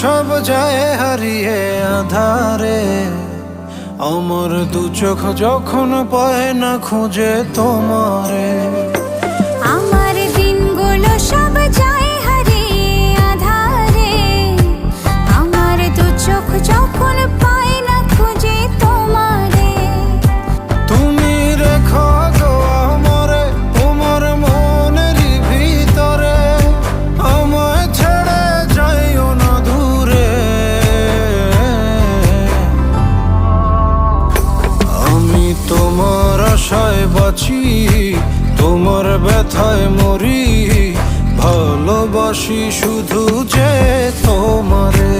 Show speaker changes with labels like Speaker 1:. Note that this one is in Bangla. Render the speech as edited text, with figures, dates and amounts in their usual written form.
Speaker 1: সব যায় হারিয়ে আধারে, আমার দু চোখ যখন পায় না খুঁজে তোমারে।
Speaker 2: আমার দিনগুলো সব যায় হারিয়ে আধারে, আমার দু চোখ যখন পায় না খুঁজে তোমারে।
Speaker 1: তুমি রেখো গো আমারে তোমার মনেরই ভিতরে, আমায় ছেড়ে যাইও না দূরে। আমি তোমার আশায় বাঁচি, তোমার ব্যথায় মরি, ভালোবাসি শুধু যে তোমারে।